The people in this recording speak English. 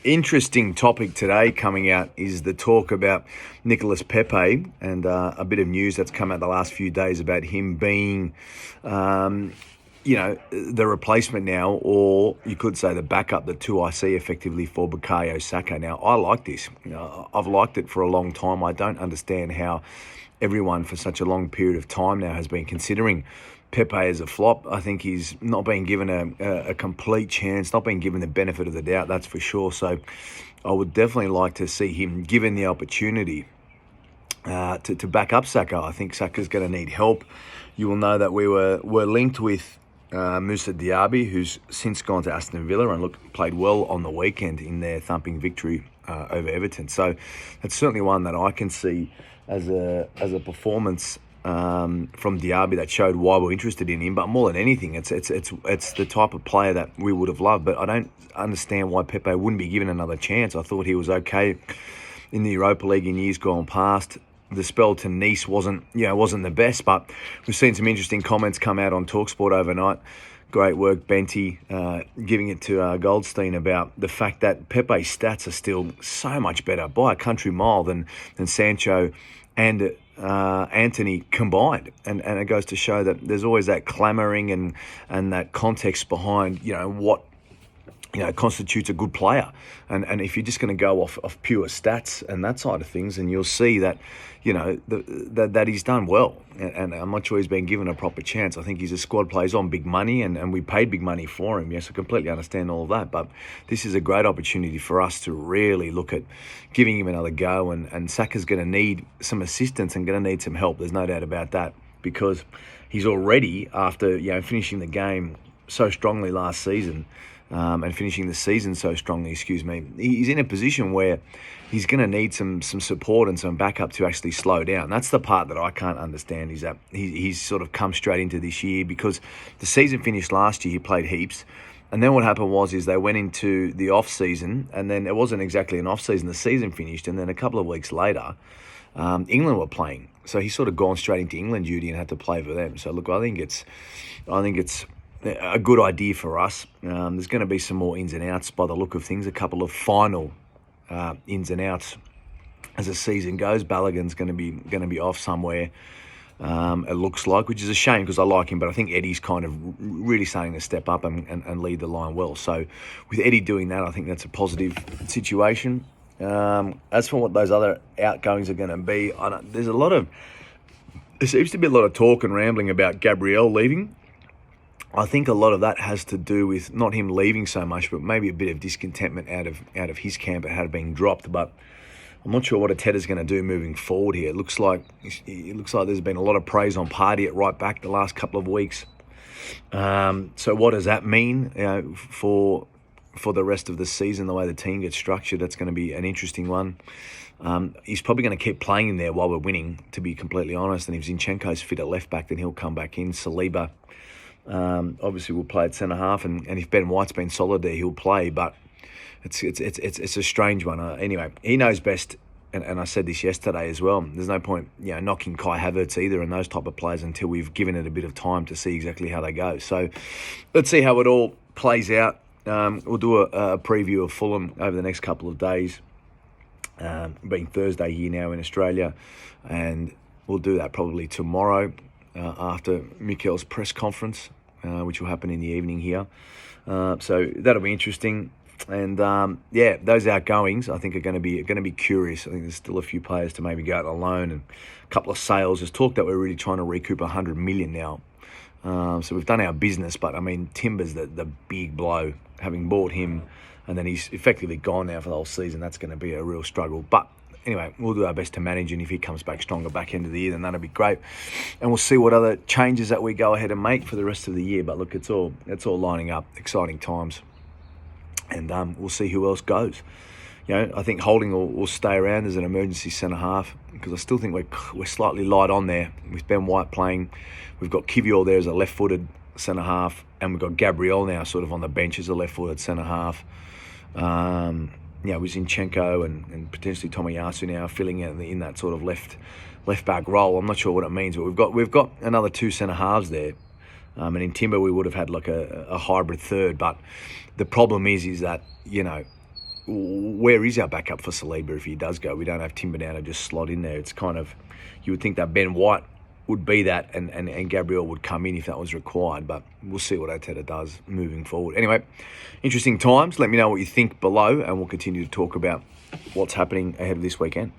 Interesting topic today coming out is the talk about Nicolas Pepe and a bit of news that's come out the last few days about him being, the replacement now, or you could say the backup, the 2IC effectively for Bukayo Saka. Now, I like this. I've liked it for a long time. I don't understand how everyone for such a long period of time now has been considering Pepe as a flop. I think he's not being given a complete chance, not being given the benefit of the doubt, that's for sure. So I would definitely like to see him given the opportunity to back up Saka. I think Saka's going to need help. You will know that we're linked with Moussa Diaby, who's since gone to Aston Villa and played well on the weekend in their thumping victory over Everton. So that's certainly one that I can see as a performance from Diaby that showed why we're interested in him. But more than anything, it's the type of player that we would have loved. But I don't understand why Pepe wouldn't be given another chance. I thought he was okay in the Europa League in years gone past. The spell to Nice wasn't the best, but we've seen some interesting comments come out on TalkSport overnight. Great work, Benty, giving it to Goldstein about the fact that Pepe's stats are still so much better by a country mile than Sancho and Antony combined. And it goes to show that there's always that clamouring and that context behind, what constitutes a good player. And if you're just going to go off pure stats and that side of things, and you'll see that, that he's done well. And I'm not sure he's been given a proper chance. I think he's a squad player. He's on big money, and we paid big money for him. Yes, I completely understand all of that. But this is a great opportunity for us to really look at giving him another go. And Saka's going to need some assistance and going to need some help. There's no doubt about that, because he's already, after finishing the game so strongly last season, and finishing the season so strongly, he's in a position where he's going to need some support and some backup to actually slow down. That's the part that I can't understand, is that he's sort of come straight into this year, because the season finished last year, he played heaps. And then what happened is they went into the off-season, and then it wasn't exactly an off-season. The season finished, and then a couple of weeks later, England were playing. So he's sort of gone straight into England duty and had to play for them. So look, I think it's a good idea for us. There's going to be some more ins and outs by the look of things, a couple of final ins and outs as the season goes. Balogun's going to be off somewhere, it looks like, which is a shame because I like him, but I think Eddie's kind of really starting to step up and lead the line well. So with Eddie doing that, I think that's a positive situation. As for what those other outgoings are going to be, there seems to be a lot of talk and rambling about Gabriel leaving. I think a lot of that has to do with not him leaving so much, but maybe a bit of discontentment out of his camp at had been dropped. But I'm not sure what Arteta's going to do moving forward here. It looks like there's been a lot of praise on Partey at right back the last couple of weeks. So what does that mean for the rest of the season? The way the team gets structured, that's going to be an interesting one. He's probably going to keep playing in there while we're winning, to be completely honest. And if Zinchenko's fit at left back, then he'll come back in. Saliba obviously will play at centre half, and if Ben White's been solid there, he'll play. But it's a strange one. Anyway, he knows best, and I said this yesterday as well. There's no point knocking Kai Havertz either and those type of players until we've given it a bit of time to see exactly how they go. So let's see how it all plays out. We'll do a preview of Fulham over the next couple of days, being Thursday here now in Australia, and we'll do that probably tomorrow after Mikel's press conference, which will happen in the evening here. So that'll be interesting. And those outgoings I think are going to be curious. I think there's still a few players to maybe go out on loan, and a couple of sales. There's talk that we're really trying to recoup 100 million now. So we've done our business, but I mean Timber's the big blow, having bought him, and then he's effectively gone now for the whole season. That's going to be a real struggle. But anyway, we'll do our best to manage, and if he comes back stronger back end of the year, then that'll be great. And we'll see what other changes that we go ahead and make for the rest of the year. But look, it's all lining up. Exciting times. And we'll see who else goes. I think Holding will stay around as an emergency centre half, because I still think we're slightly light on there with Ben White playing. We've got Kivior there as a left-footed centre half, and we've got Gabriel now sort of on the bench as a left-footed centre half. With Zinchenko and potentially Tomiyasu now filling in that sort of left back role. I'm not sure what it means, but we've got another two centre halves there. And in Timber we would have had like a hybrid third, but the problem is that where is our backup for Saliba if he does go? We don't have Timber now to just slot in there. It's kind of, you would think that Ben White would be that and Gabriel would come in if that was required, but we'll see what Arteta does moving forward. Anyway, interesting times. Let me know what you think below and we'll continue to talk about what's happening ahead of this weekend.